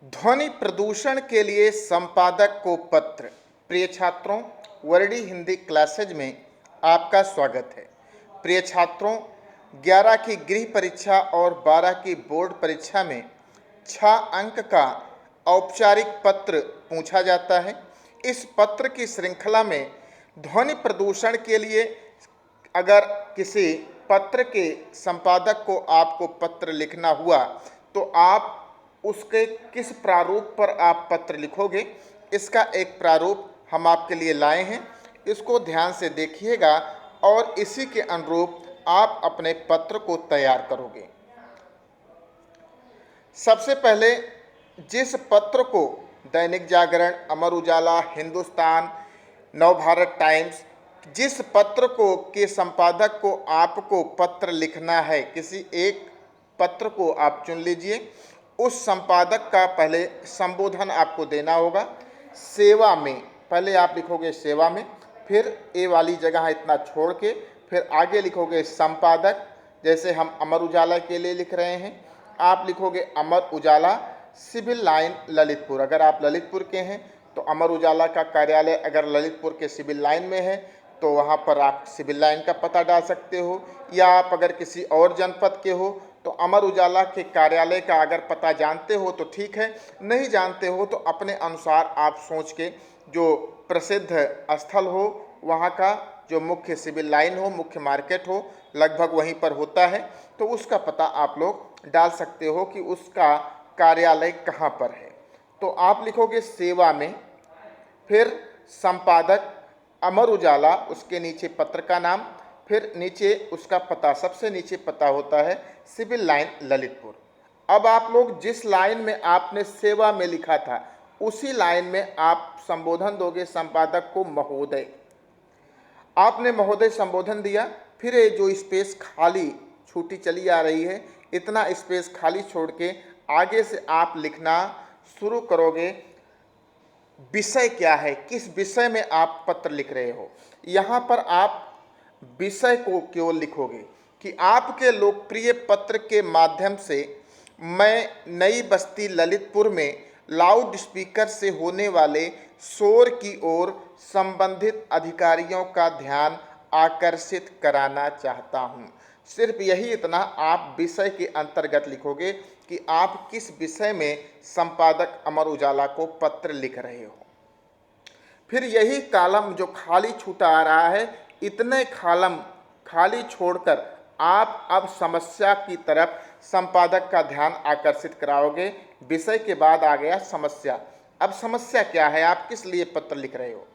ध्वनि प्रदूषण के लिए संपादक को पत्र। प्रिय छात्रों, वर्डी हिंदी क्लासेज में आपका स्वागत है। प्रिय छात्रों, 11 की गृह परीक्षा और 12 की बोर्ड परीक्षा में 6 अंक का औपचारिक पत्र पूछा जाता है। इस पत्र की श्रृंखला में ध्वनि प्रदूषण के लिए अगर किसी पत्र के संपादक को आपको पत्र लिखना हुआ तो आप उसके किस प्रारूप पर आप पत्र लिखोगे, इसका एक प्रारूप हम आपके लिए लाए हैं। इसको ध्यान से देखिएगा और इसी के अनुरूप आप अपने पत्र को तैयार करोगे। सबसे पहले जिस पत्र को दैनिक जागरण, अमर उजाला, हिंदुस्तान, नवभारत टाइम्स, जिस पत्र को के संपादक को आपको पत्र लिखना है, किसी एक पत्र को आप चुन लीजिए। उस संपादक का पहले संबोधन आपको देना होगा। सेवा में पहले आप लिखोगे सेवा में, फिर ए वाली जगह इतना छोड़ के फिर आगे लिखोगे संपादक। जैसे हम अमर उजाला के लिए लिख रहे हैं, आप लिखोगे अमर उजाला, सिविल लाइन ललितपुर। अगर आप ललितपुर के हैं तो अमर उजाला का कार्यालय अगर ललितपुर के सिविल लाइन में है तो वहाँ पर आप सिविल लाइन का पता डाल सकते हो, या आप अगर किसी और जनपद के हो तो अमर उजाला के कार्यालय का अगर पता जानते हो तो ठीक है, नहीं जानते हो तो अपने अनुसार आप सोच के जो प्रसिद्ध स्थल हो, वहाँ का जो मुख्य सिविल लाइन हो, मुख्य मार्केट हो, लगभग वहीं पर होता है, तो उसका पता आप लोग डाल सकते हो कि उसका कार्यालय कहाँ पर है। तो आप लिखोगे सेवा में, फिर संपादक अमर उजाला, उसके नीचे पत्र का नाम, फिर नीचे उसका पता, सबसे नीचे पता होता है सिविल लाइन ललितपुर। अब आप लोग जिस लाइन में आपने सेवा में लिखा था उसी लाइन में आप संबोधन दोगे संपादक को महोदय। आपने महोदय संबोधन दिया, फिर ये जो स्पेस खाली छूटी चली आ रही है, इतना स्पेस खाली छोड़ के आगे से आप लिखना शुरू करोगे। विषय क्या है, किस विषय में आप पत्र लिख रहे हो, यहाँ पर आप विषय को केवल लिखोगे कि आपके लोकप्रिय पत्र के माध्यम से मैं नई बस्ती ललितपुर में लाउड स्पीकर से होने वाले शोर की ओर संबंधित अधिकारियों का ध्यान आकर्षित कराना चाहता हूँ। सिर्फ यही इतना आप विषय के अंतर्गत लिखोगे कि आप किस विषय में संपादक अमर उजाला को पत्र लिख रहे हो। फिर यही कॉलम जो खाली छूटा आ रहा है, इतने कॉलम खाली छोड़कर आप अब समस्या की तरफ संपादक का ध्यान आकर्षित कराओगे। विषय के बाद आ गया समस्या। अब समस्या क्या है, आप किस लिए पत्र लिख रहे हो,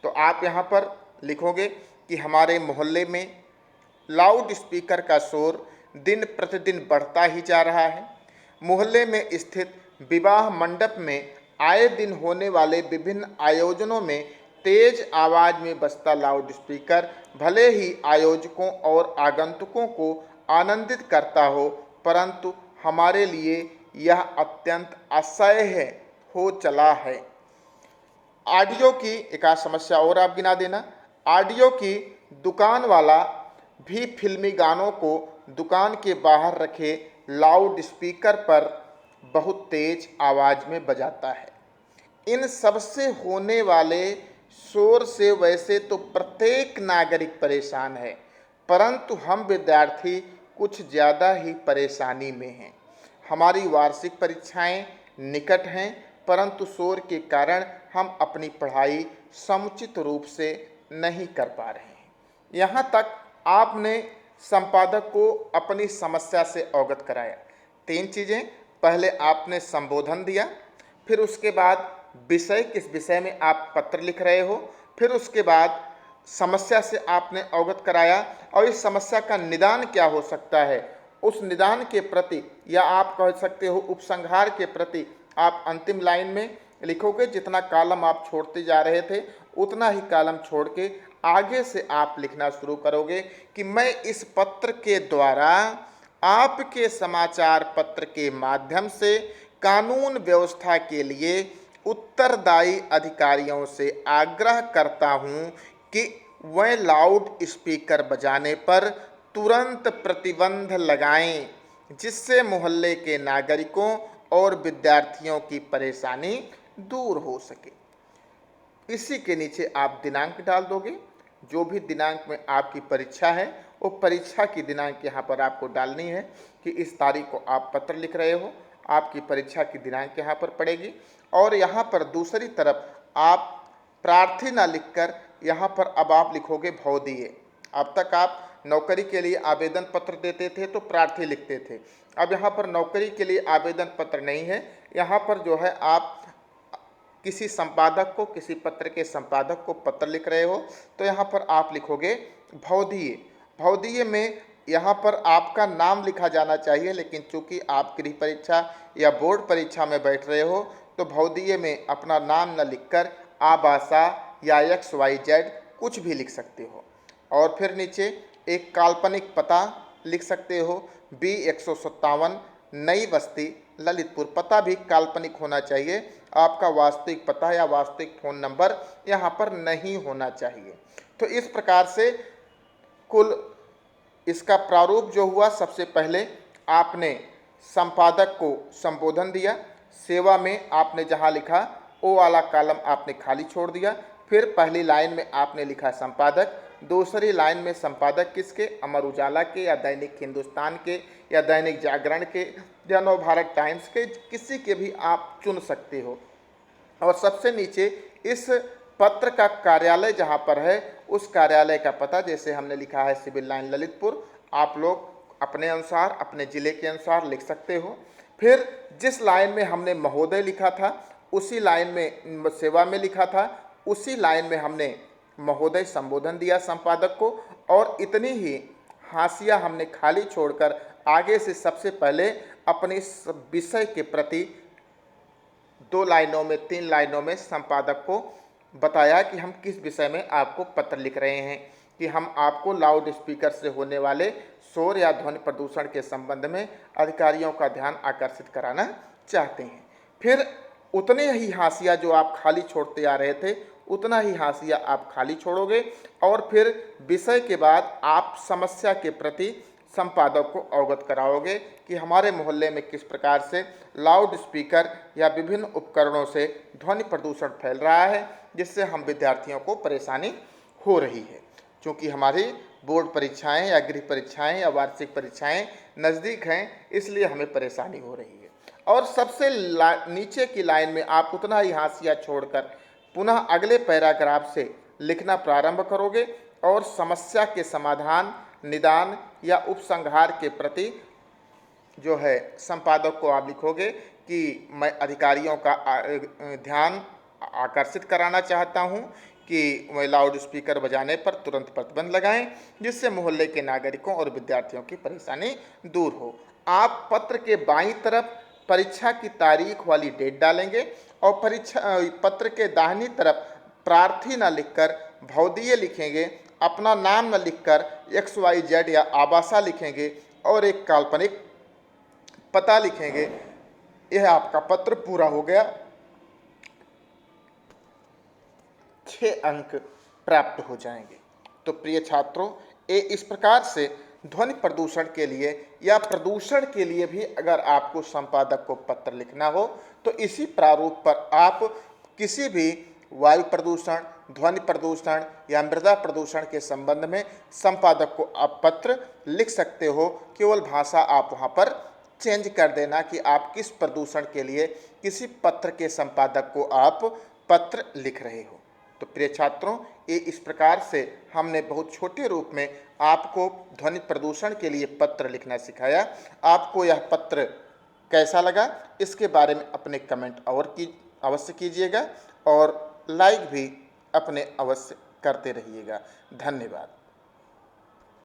तो आप यहाँ पर लिखोगे कि हमारे मोहल्ले में लाउड स्पीकर का शोर दिन प्रतिदिन बढ़ता ही जा रहा है। मोहल्ले में स्थित विवाह मंडप में आए दिन होने वाले विभिन्न आयोजनों में तेज आवाज़ में बजता लाउड स्पीकर भले ही आयोजकों और आगंतुकों को आनंदित करता हो, परंतु हमारे लिए यह अत्यंत असह्य हो चला है। ऑडियो की एक समस्या और आप गिना देना। ऑडियो की दुकान वाला भी फिल्मी गानों को दुकान के बाहर रखे लाउड स्पीकर पर बहुत तेज आवाज़ में बजाता है। इन सबसे होने वाले शोर से वैसे तो प्रत्येक नागरिक परेशान है, परंतु हम विद्यार्थी कुछ ज़्यादा ही परेशानी में हैं। हमारी वार्षिक परीक्षाएं निकट हैं, परंतु शोर के कारण हम अपनी पढ़ाई समुचित रूप से नहीं कर पा रहे हैं। यहाँ तक आपने संपादक को अपनी समस्या से अवगत कराया। 3 चीज़ें, पहले आपने संबोधन दिया, फिर उसके बाद विषय, किस विषय में आप पत्र लिख रहे हो, फिर उसके बाद समस्या से आपने अवगत कराया और इस समस्या का निदान क्या हो सकता है, उस निदान के प्रति या आप कह सकते हो उपसंहार के प्रति आप अंतिम लाइन में लिखोगे। जितना कॉलम आप छोड़ते जा रहे थे उतना ही कॉलम छोड़ के आगे से आप लिखना शुरू करोगे कि मैं इस पत्र के द्वारा आपके समाचार पत्र के माध्यम से कानून व्यवस्था के लिए उत्तरदायी अधिकारियों से आग्रह करता हूं कि वह लाउड स्पीकर बजाने पर तुरंत प्रतिबंध लगाएं, जिससे मोहल्ले के नागरिकों और विद्यार्थियों की परेशानी दूर हो सके। इसी के नीचे आप दिनांक डाल दोगे। जो भी दिनांक में आपकी परीक्षा है वो परीक्षा की दिनांक यहाँ पर आपको डालनी है कि इस तारीख को आप पत्र लिख रहे हो, आपकी परीक्षा की दिनांक यहाँ पर पड़ेगी। और यहाँ पर दूसरी तरफ आप प्रार्थी ना लिखकर यहाँ पर अब आप लिखोगे भौदीय। अब तक आप नौकरी के लिए आवेदन पत्र देते थे तो प्रार्थी लिखते थे, अब यहाँ पर नौकरी के लिए आवेदन पत्र नहीं है, यहाँ पर जो है आप किसी संपादक को, किसी पत्र के संपादक को पत्र लिख रहे हो तो यहाँ पर आप लिखोगे भौदीय। भौदीय में यहाँ पर आपका नाम लिखा जाना चाहिए, लेकिन चूंकि आप गृह परीक्षा या बोर्ड परीक्षा में बैठ रहे हो तो भौदीय में अपना नाम न लिखकर आबासा या XYZ कुछ भी लिख सकते हो। और फिर नीचे एक काल्पनिक पता लिख सकते हो, B157 नई बस्ती ललितपुर। पता भी काल्पनिक होना चाहिए, आपका वास्तविक पता या वास्तविक फ़ोन नंबर यहाँ पर नहीं होना चाहिए। तो इस प्रकार से कुल इसका प्रारूप जो हुआ, सबसे पहले आपने संपादक को संबोधन दिया, सेवा में आपने जहाँ लिखा वो वाला कॉलम आपने खाली छोड़ दिया। फिर पहली लाइन में आपने लिखा संपादक, दूसरी लाइन में संपादक किसके, अमर उजाला के या दैनिक हिंदुस्तान के या दैनिक जागरण के या नव भारत टाइम्स के, किसी के भी आप चुन सकते हो। और सबसे नीचे इस पत्र का कार्यालय जहाँ पर है उस कार्यालय का पता, जैसे हमने लिखा है सिविल लाइन ललितपुर, आप लोग अपने अनुसार अपने ज़िले के अनुसार लिख सकते हो। फिर जिस लाइन में हमने महोदय लिखा था उसी लाइन में सेवा में लिखा था, उसी लाइन में हमने महोदय संबोधन दिया संपादक को। और इतनी ही हाशिया हमने खाली छोड़कर आगे से सबसे पहले अपने विषय के प्रति 2 लाइनों में 3 लाइनों में संपादक को बताया कि हम किस विषय में आपको पत्र लिख रहे हैं, कि हम आपको लाउड स्पीकर से होने वाले शोर या ध्वनि प्रदूषण के संबंध में अधिकारियों का ध्यान आकर्षित कराना चाहते हैं। फिर उतने ही हाशिया जो आप खाली छोड़ते आ रहे थे उतना ही हाशिया आप खाली छोड़ोगे। और फिर विषय के बाद आप समस्या के प्रति संपादक को अवगत कराओगे कि हमारे मोहल्ले में किस प्रकार से लाउड स्पीकर या विभिन्न उपकरणों से ध्वनि प्रदूषण फैल रहा है, जिससे हम विद्यार्थियों को परेशानी हो रही है। क्योंकि हमारी बोर्ड परीक्षाएं या गृह परीक्षाएं या वार्षिक परीक्षाएं नज़दीक हैं, इसलिए हमें परेशानी हो रही है। और सबसे नीचे की लाइन में आप उतना ही हाशिया छोड़कर पुनः अगले पैराग्राफ से लिखना प्रारंभ करोगे और समस्या के समाधान, निदान या उपसंहार के प्रति जो है संपादक को आप लिखोगे कि मैं अधिकारियों का ध्यान आकर्षित कराना चाहता हूं कि वह लाउड स्पीकर बजाने पर तुरंत प्रतिबंध लगाएं, जिससे मोहल्ले के नागरिकों और विद्यार्थियों की परेशानी दूर हो। आप पत्र के बाईं तरफ परीक्षा की तारीख वाली डेट डालेंगे और पत्र के दाहिनी तरफ प्रार्थी न लिखकर भौदीय लिखेंगे, अपना नाम न लिखकर XYZ या आबासा लिखेंगे और एक काल्पनिक पता लिखेंगे। यह आपका पत्र पूरा हो गया, 6 अंक प्राप्त हो जाएंगे। तो प्रिय छात्रों, ये इस प्रकार से ध्वनि प्रदूषण के लिए या प्रदूषण के लिए भी अगर आपको संपादक को पत्र लिखना हो तो इसी प्रारूप पर आप किसी भी वायु प्रदूषण, ध्वनि प्रदूषण या मृदा प्रदूषण के संबंध में संपादक को आप पत्र लिख सकते हो। केवल भाषा आप वहाँ पर चेंज कर देना कि आप किस प्रदूषण के लिए किसी पत्र के संपादक को आप पत्र लिख रहे हो। तो प्रिय छात्रों, ये इस प्रकार से हमने बहुत छोटे रूप में आपको ध्वनि प्रदूषण के लिए पत्र लिखना सिखाया। आपको यह पत्र कैसा लगा इसके बारे में अपने कमेंट अवश्य कीजिएगा और लाइक भी अपने अवश्य करते रहिएगा। धन्यवाद।